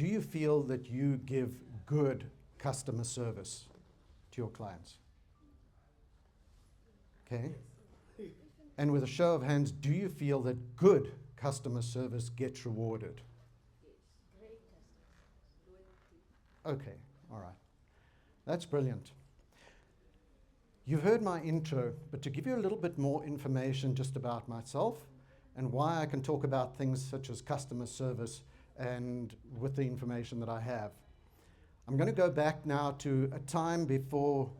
do you feel that you give good customer service to your clients? Okay. And with a show of hands, do you feel that good customer service gets rewarded? Okay, all right. That's brilliant. You've heard my intro, but to give you a little bit more information just about myself and why I can talk about things such as customer service and with the information that I have. I'm going to go back now to a time before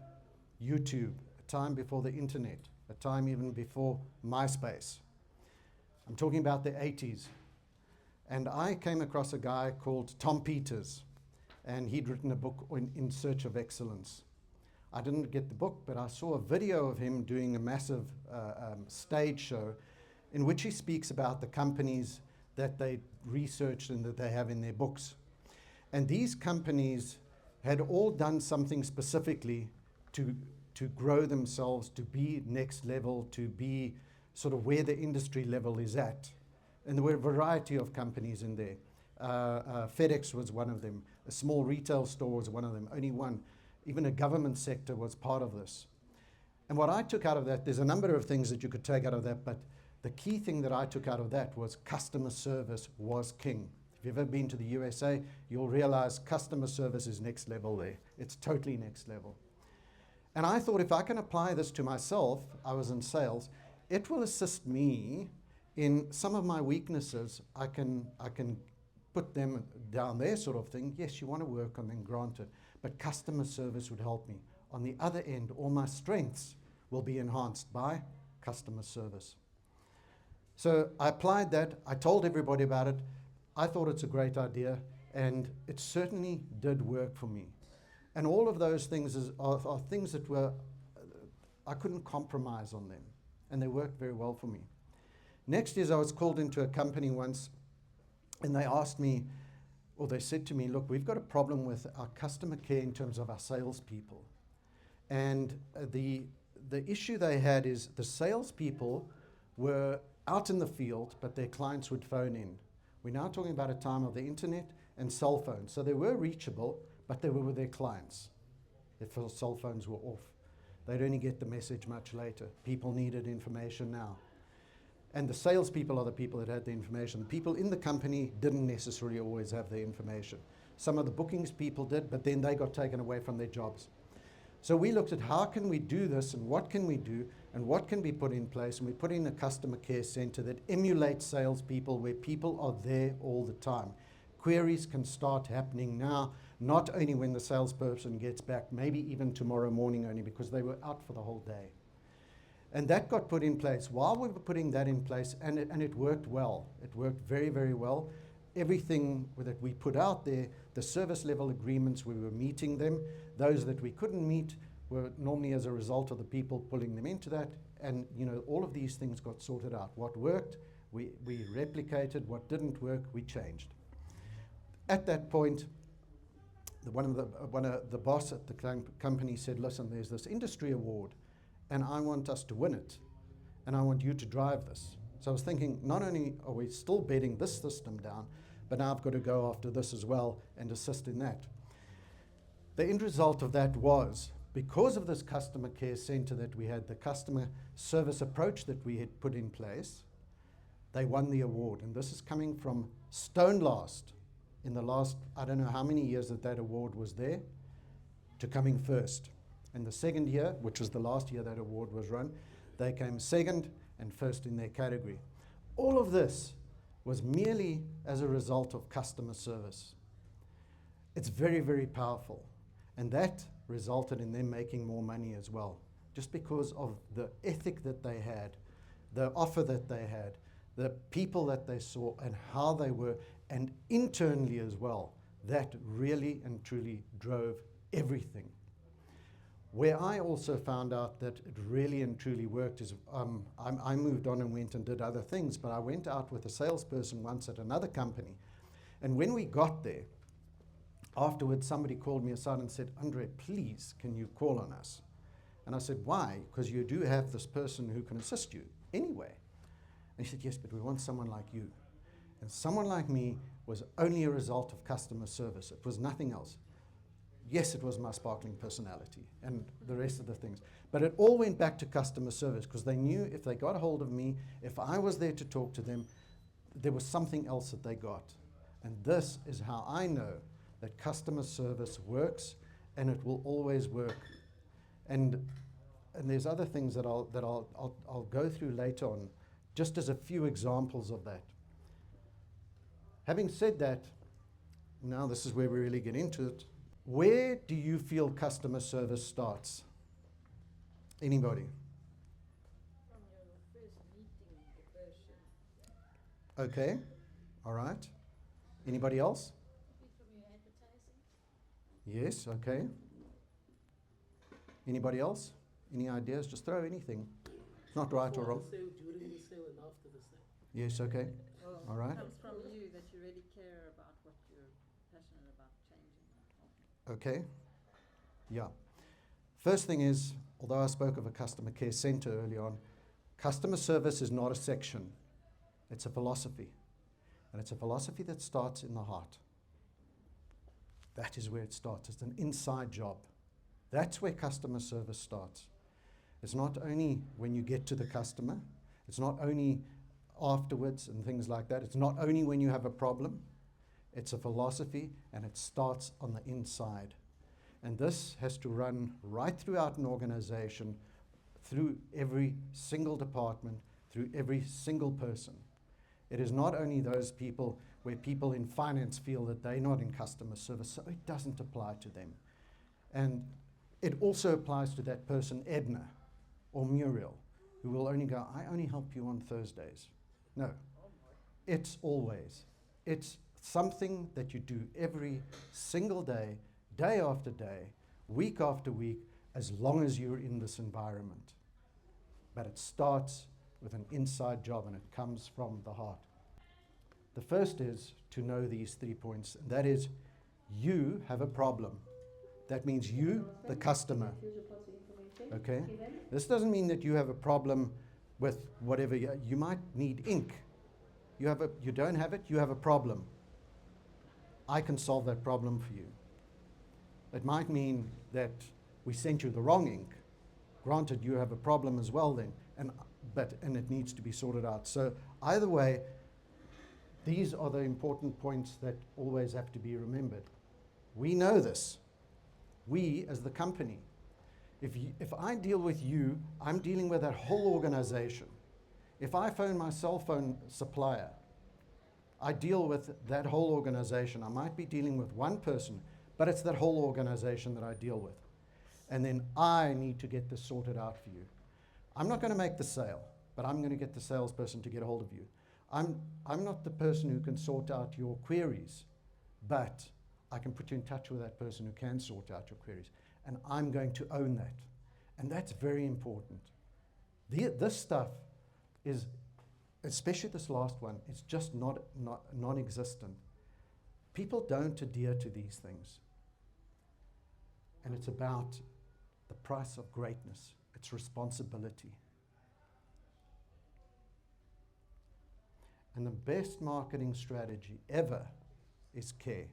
YouTube, a time before the internet, a time even before MySpace. I'm talking about the 80s. And I came across a guy called Tom Peters, and he'd written a book in Search of Excellence. I didn't get the book, but I saw a video of him doing a massive stage show in which he speaks about the companies that they researched and that they have in their books. And these companies had all done something specifically to grow themselves, to be next level, to be sort of where the industry level is at. And there were a variety of companies in there. FedEx was one of them. A small retail store was one of them, only one. Even a government sector was part of this. And what I took out of that, there's a number of things that you could take out of that, but the key thing that I took out of that was customer service was king. If you've ever been to the USA, you'll realize customer service is next level there. It's totally next level. And I thought if I can apply this to myself, I was in sales, it will assist me in some of my weaknesses. I can put them down there sort of thing. Yes, you want to work on them, granted, but customer service would help me. On the other end, all my strengths will be enhanced by customer service. So I applied that. I told everybody about it. I thought it's a great idea, and it certainly did work for me. And all of those things are things that were, I couldn't compromise on them, and they worked very well for me. Next is I was called into a company once, and they asked me, or they said to me, look, we've got a problem with our customer care in terms of our salespeople. And the issue they had is the salespeople were out in the field, but their clients would phone in. We're now talking about a time of the internet and cell phones. So they were reachable, but they were with their clients. If cell phones were off, they'd only get the message much later. People needed information now. And the salespeople are the people that had the information. The people in the company didn't necessarily always have the information. Some of the bookings people did, but then they got taken away from their jobs. So we looked at how can we do this and what can we do and what can be put in place. And we put in a customer care center that emulates salespeople where people are there all the time. Queries can start happening now, not only when the salesperson gets back, maybe even tomorrow morning only because they were out for the whole day. And that got put in place. While we were putting that in place, and it worked well. It worked very, very well. Everything that we put out there, the service level agreements, we were meeting them. Those that we couldn't meet were normally as a result of the people pulling them into that. And you know, all of these things got sorted out. What worked, we replicated. What didn't work, we changed. At that point, one of the boss at the company said, listen, there's this industry award, and I want us to win it, and I want you to drive this. So I was thinking, not only are we still bedding this system down, but now I've got to go after this as well and assist in that. The end result of that was, because of this customer care center that we had, the customer service approach that we had put in place, they won the award. And this is coming from stone last in the last, I don't know how many years that award was there, to coming first. And the second year, which was the last year that award was run, they came second and first in their category. All of this was merely as a result of customer service. It's very, very powerful. And that resulted in them making more money as well, just because of the ethic that they had, the offer that they had, the people that they saw and how they were, and internally as well. That really and truly drove everything. Where I also found out that it really and truly worked is I moved on and went and did other things, but I went out with a salesperson once at another company. And when we got there, afterwards somebody called me aside and said, Andre, please, can you call on us? And I said, why? Because you do have this person who can assist you anyway. And he said, yes, but we want someone like you. And someone like me was only a result of customer service. It was nothing else. Yes, it was my sparkling personality and the rest of the things. But it all went back to customer service because they knew if they got a hold of me, if I was there to talk to them, there was something else that they got. And this is how I know that customer service works, and it will always work. And there's other things that I'll go through later on, just as a few examples of that. Having said that, now this is where we really get into it. Where do you feel customer service starts? Anybody? From your first meeting the person. Okay, all right. Anybody else? From your advertising. Yes, okay. Anybody else? Any ideas? Just throw anything. It's not right or wrong. During the sale and after the sale. Yes, okay. Well, All right. It comes from you that you really care about what you're passionate about changing. Okay. Yeah. First thing is, although I spoke of a customer care center early on, customer service is not a section. It's a philosophy. And it's a philosophy that starts in the heart. That is where it starts. It's an inside job. That's where customer service starts. It's not only when you get to the customer. It's not only afterwards and things like that. It's not only when you have a problem. It's a philosophy, and it starts on the inside. And this has to run right throughout an organization, through every single department, through every single person. It is not only those people where people in finance feel that they're not in customer service, so it doesn't apply to them. And it also applies to that person, Edna or Muriel, who will only go, I only help you on Thursdays. No, it's always. It's something that you do every single day, day after day, week after week, as long as you're in this environment. But it starts with an inside job, and it comes from the heart. The first is to know these 3 points, and that is, you have a problem. That means you, the customer. Okay? This doesn't mean that you have a problem with whatever. You might need ink. You don't have it, you have a problem. I can solve that problem for you. It might mean that we sent you the wrong ink. Granted, you have a problem as well then, and it needs to be sorted out. So either way, these are the important points that always have to be remembered. We know this. We as the company. If I deal with you, I'm dealing with that whole organization. If I phone my cell phone supplier, I deal with that whole organization. I might be dealing with one person, but it's that whole organization that I deal with. And then I need to get this sorted out for you. I'm not going to make the sale, but I'm going to get the salesperson to get a hold of you. I'm not the person who can sort out your queries, but I can put you in touch with that person who can sort out your queries. And I'm going to own that. And that's very important. This stuff is, especially this last one, it's just not non-existent. People don't adhere to these things. And it's about the price of greatness. It's responsibility. And the best marketing strategy ever is care.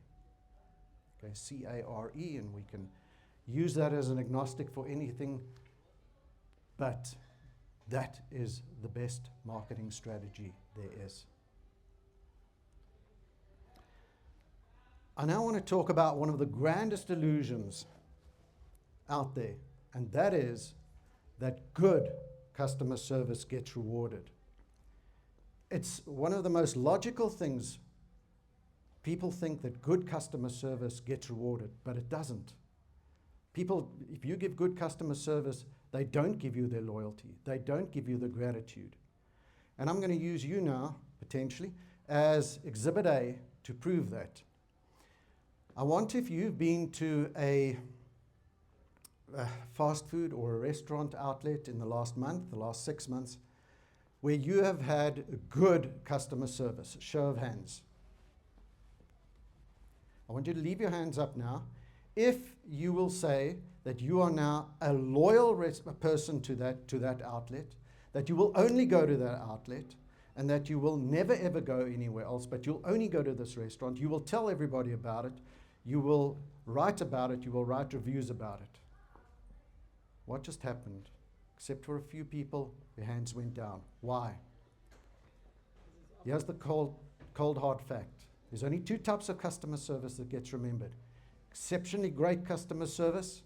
Okay, C-A-R-E, and we can use that as an agnostic for anything, but that is the best marketing strategy there is. I now want to talk about one of the grandest illusions out there, and that is that good customer service gets rewarded. It's one of the most logical things. People think that good customer service gets rewarded, but it doesn't. People, if you give good customer service, they don't give you their loyalty. They don't give you the gratitude. And I'm going to use you now, potentially, as Exhibit A to prove that. I want, if you've been to a fast food or a restaurant outlet in the last month, the last 6 months, where you have had good customer service, show of hands. I want you to leave your hands up now. If you will say that you are now a loyal person to that outlet, that you will only go to that outlet, and that you will never ever go anywhere else, but you'll only go to this restaurant. You will tell everybody about it. You will write about it. You will write reviews about it. What just happened? Except for a few people, their hands went down. Why? Here's the cold hard fact. There's only two types of customer service that gets remembered. Exceptionally great customer service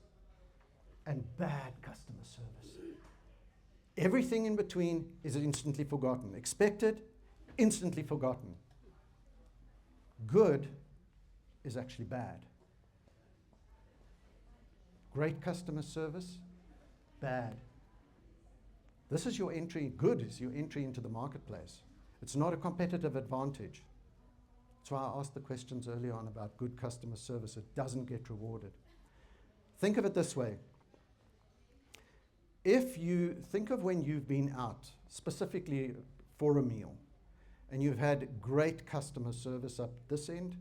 and bad customer service. Everything in between is instantly forgotten. Expected, instantly forgotten. Good is actually bad. Great customer service, bad. This is your entry. Good is your entry into the marketplace. It's not a competitive advantage. That's why I asked the questions earlier on about good customer service. It doesn't get rewarded. Think of it this way. If you think of when you've been out, specifically for a meal, and you've had great customer service up this end,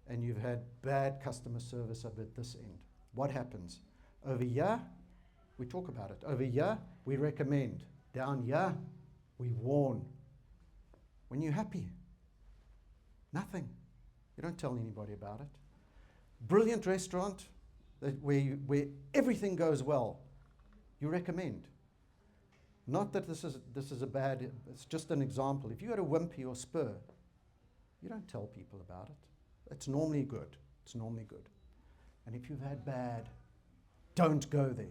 and you've had bad customer service up at this end, what happens? Over here, we talk about it. Over here, we recommend. Down here, we warn. When you're happy, nothing. You don't tell anybody about it. Brilliant restaurant where everything goes well. You recommend. Not that this is a bad, it's just an example. If you had a Wimpy or Spur, you don't tell people about it. It's normally good. It's normally good. And if you've had bad, don't go there.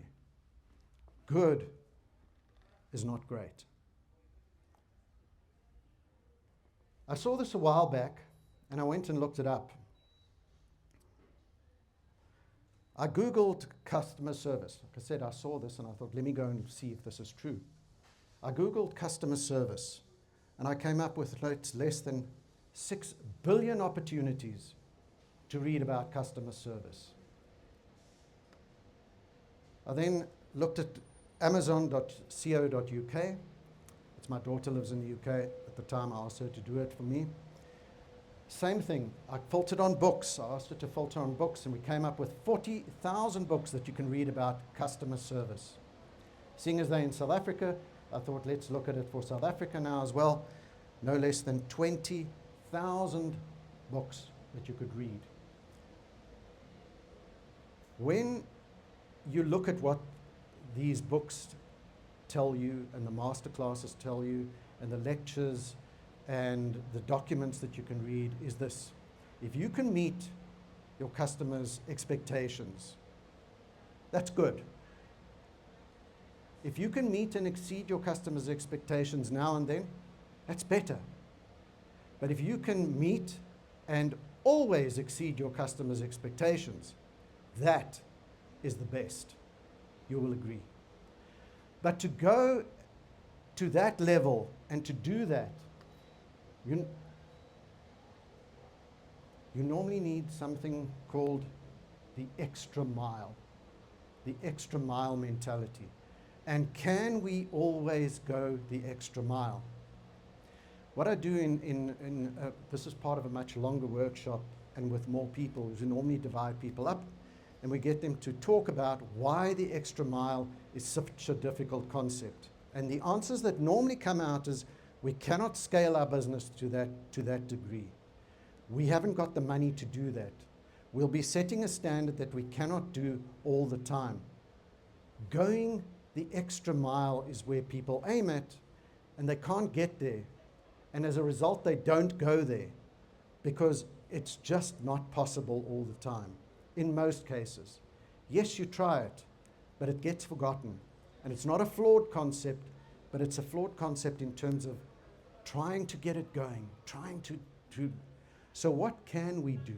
Good is not great. I saw this a while back, and I went and looked it up. I Googled customer service. Like I said, I saw this and I thought, let me go and see if this is true. I Googled customer service, and I came up with less than 6 billion opportunities to read about customer service. I then looked at amazon.co.uk. It's my daughter lives in the UK. At the time, I asked her to do it for me. Same thing. I filtered on books. I asked her to filter on books, and we came up with 40,000 books that you can read about customer service. Seeing as they're in South Africa, I thought let's look at it for South Africa now as well. No less than 20,000 books that you could read. When you look at what these books tell you, and the master classes tell you, and the lectures and the documents that you can read, is this: if you can meet your customers' expectations, that's good. If you can meet and exceed your customers' expectations now and then, that's better. But if you can meet and always exceed your customers' expectations, that is the best. You will agree. But to go to that level and to do that, you normally need something called the extra mile mentality. And can we always go the extra mile? What I do this is part of a much longer workshop and with more people, is we normally divide people up and we get them to talk about why the extra mile is such a difficult concept. And the answers that normally come out is, we cannot scale our business to that degree. We haven't got the money to do that. We'll be setting a standard that we cannot do all the time. Going the extra mile is where people aim at, and they can't get there. And as a result, they don't go there because it's just not possible all the time, in most cases. Yes, you try it, but it gets forgotten. And it's not a flawed concept, but it's a flawed concept in terms of trying to get it going, trying to. So what can we do?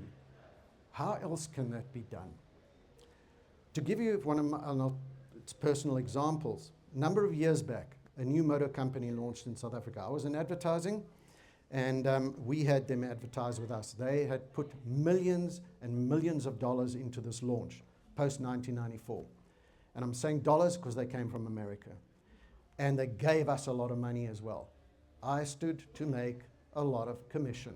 How else can that be done? To give you one of my personal examples, a number of years back, a new motor company launched in South Africa. I was in advertising, and we had them advertise with us. They had put millions and millions of dollars into this launch, post-1994. And I'm saying dollars because they came from America. And they gave us a lot of money as well. I stood to make a lot of commission.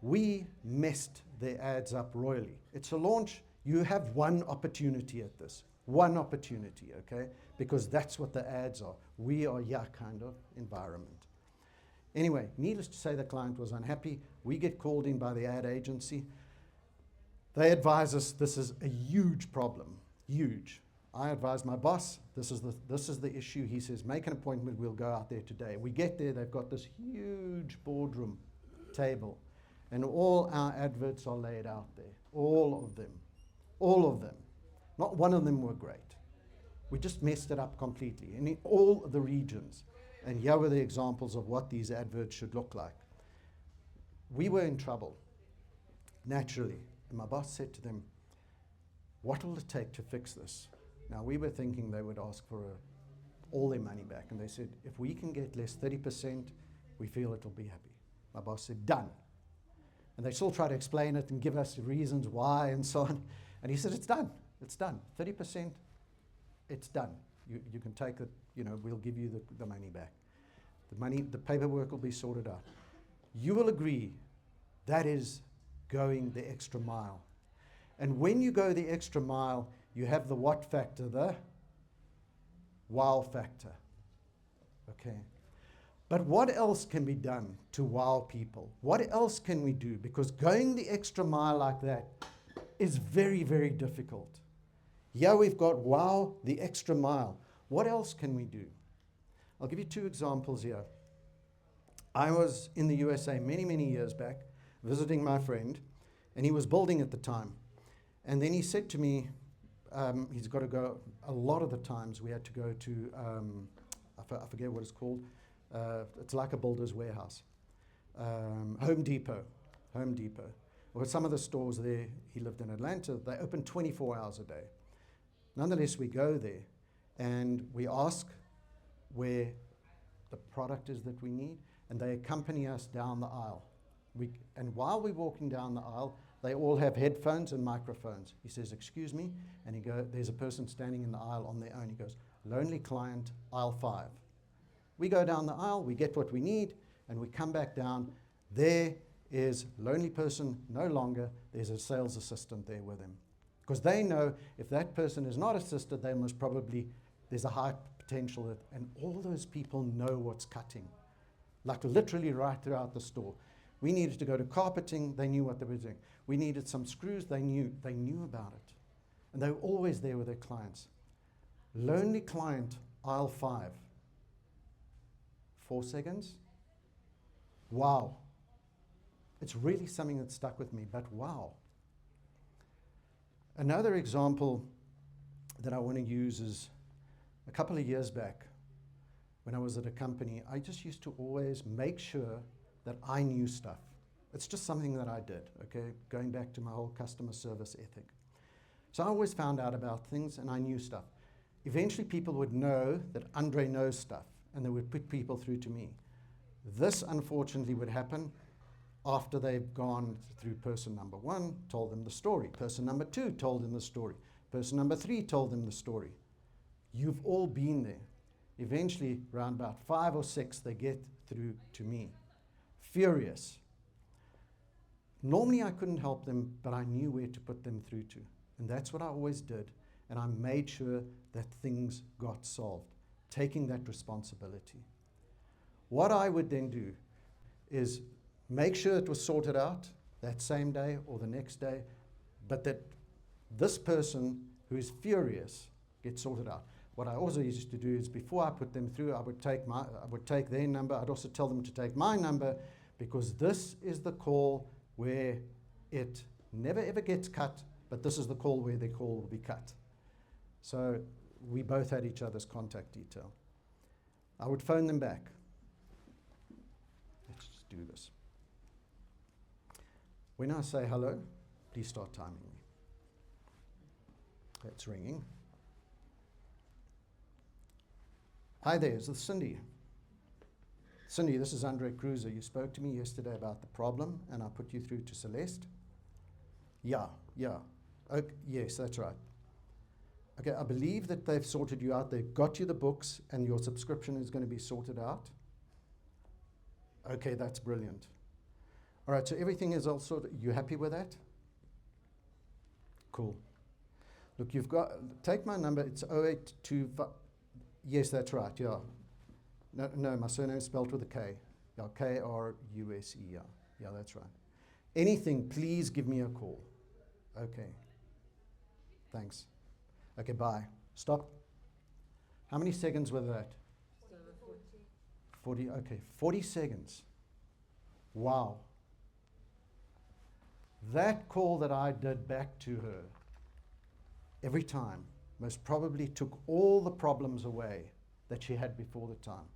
We messed their ads up royally. It's a launch. You have one opportunity at this. One opportunity, okay? Because that's what the ads are. We are your kind of environment. Anyway, needless to say, the client was unhappy. We get called in by the ad agency. They advise us this is a huge problem, huge. I advise my boss, this is the issue. He says, make an appointment, we'll go out there today. We get there, they've got this huge boardroom table, and all our adverts are laid out there, all of them, all of them. Not one of them were great. We just messed it up completely in all the regions. And here were the examples of what these adverts should look like. We were in trouble, naturally. And my boss said to them, what will it take to fix this? Now, we were thinking they would ask for all their money back. And they said, if we can get less 30%, we feel it'll be happy. My boss said, done. And they still try to explain it and give us reasons why and so on. And he said, it's done. It's done. 30%, it's done. You can take it, we'll give you the money back. The paperwork will be sorted out. You will agree that is going the extra mile. And when you go the extra mile, you have the what factor, the wow factor. Okay. But what else can be done to wow people? What else can we do? Because going the extra mile like that is very, very difficult. Here we've got wow, the extra mile. What else can we do? I'll give you 2 examples here. I was in the USA many, many years back, visiting my friend, and he was building at the time. And then he said to me, he's got to go, a lot of the times we had to go to, I forget what it's called, it's like a builder's warehouse, Home Depot. Well, some of the stores there, he lived in Atlanta, they open 24 hours a day. Nonetheless, we go there and we ask where the product is that we need, and they accompany us down the aisle. And while we're walking down the aisle, they all have headphones and microphones. He says, excuse me, and there's a person standing in the aisle on their own. He goes, lonely client, aisle 5. We go down the aisle, we get what we need, and we come back down. There is lonely person no longer. There's a sales assistant there with him. Because they know if that person is not assisted, they must probably, there's a high potential that, and all those people know what's cutting. Like literally right throughout the store. We needed to go to carpeting, they knew what they were doing. We needed some screws, they knew about it. And they were always there with their clients. Lonely client, aisle 5. 4 seconds. Wow. It's really something that stuck with me, but wow. Another example that I want to use is a couple of years back when I was at a company, I just used to always make sure that I knew stuff. It's just something that I did, okay? Going back to my whole customer service ethic. So I always found out about things and I knew stuff. Eventually people would know that ANDRé knows stuff and they would put people through to me. This unfortunately would happen after they've gone through person number 1, told them the story. Person number 2 told them the story. Person number 3 told them the story. You've all been there. Eventually, around about 5 or 6, they get through to me. Furious. Normally I couldn't help them, but I knew where to put them through to. And that's what I always did. And I made sure that things got solved, taking that responsibility. What I would then do is make sure it was sorted out that same day or the next day, but that this person who is furious gets sorted out. What I also used to do is before I put them through, I would take their number. I'd also tell them to take my number, because this is the call where it never ever gets cut, but this is the call where their call will be cut. So we both had each other's contact detail. I would phone them back. Let's just do this. When I say hello, please start timing me. It's ringing. Hi there, is this Cindy? Cindy, this is ANDRé Kruse. You spoke to me yesterday about the problem and I put you through to Celeste. Yeah. Okay, yes, that's right. Okay, I believe that they've sorted you out. They've got you the books and your subscription is going to be sorted out. Okay, that's brilliant. All right, so everything is all sorted. You happy with that? Cool. Look, take my number, it's 0825. Yes, that's right, yeah. No, my surname is spelled with a K. Yeah, Kruse. Yeah, yeah, that's right. Anything, please give me a call. Okay. Thanks. Okay, bye. Stop. How many seconds were that? 40. Okay, 40 seconds. Wow. That call that I did back to her every time most probably took all the problems away that she had before the time,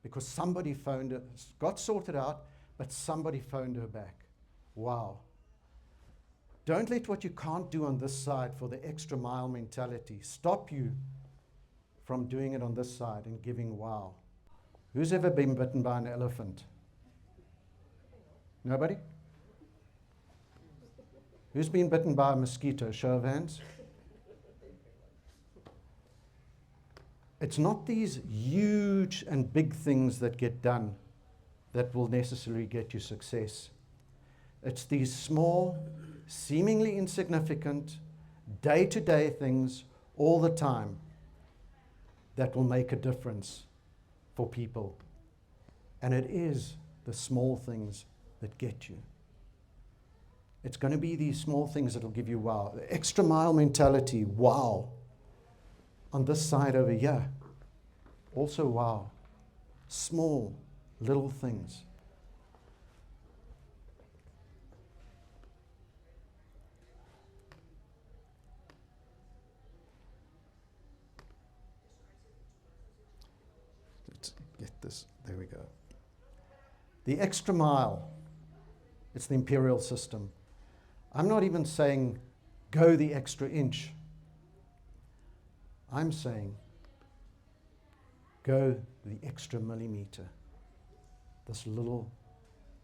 because somebody phoned her, got sorted out, but somebody phoned her back. Wow. Don't let what you can't do on this side for the extra mile mentality stop you from doing it on this side and giving wow. Who's ever been bitten by an elephant? Nobody? Who's been bitten by a mosquito? Show of hands. It's not these huge and big things that get done that will necessarily get you success. It's these small, seemingly insignificant, day-to-day things all the time that will make a difference for people. And it is the small things that get you. It's going to be these small things that will give you wow. The extra mile mentality, wow. On this side over here, also wow. Small, little things. Let's get this, there we go. The extra mile, it's the imperial system. I'm not even saying go the extra inch. I'm saying go the extra millimeter. This little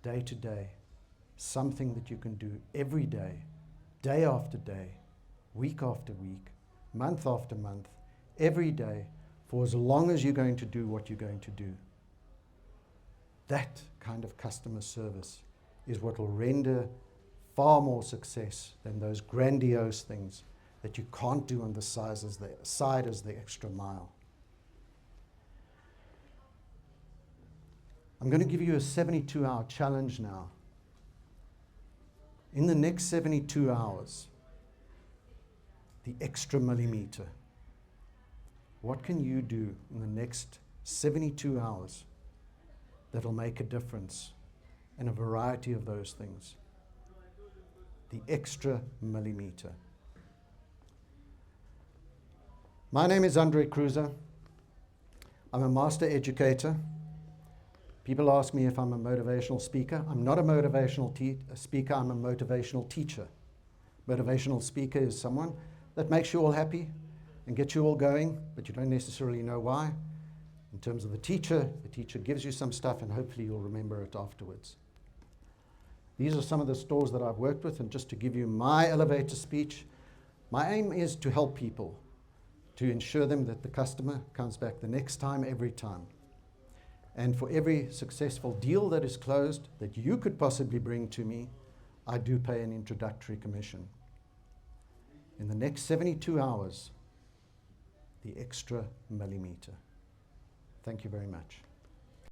day-to-day, something that you can do every day, day after day, week after week, month after month, every day, for as long as you're going to do what you're going to do. That kind of customer service is what will render far more success than those grandiose things that you can't do on the side as the extra mile. I'm going to give you a 72-hour challenge now. In the next 72 hours, the extra millimeter. What can you do in the next 72 hours that'll make a difference in a variety of those things? The extra millimeter. My name is ANDRé Kruse. I'm a master educator. People ask me if I'm a motivational speaker. I'm not a motivational speaker, I'm a motivational teacher. Motivational speaker is someone that makes you all happy and gets you all going, but you don't necessarily know why. In terms of the teacher gives you some stuff and hopefully you'll remember it afterwards. These are some of the stores that I've worked with, and just to give you my elevator speech, my aim is to help people, to ensure them that the customer comes back the next time, every time. And for every successful deal that is closed that you could possibly bring to me, I do pay an introductory commission. In the next 72 hours, the extra millimeter. Thank you very much.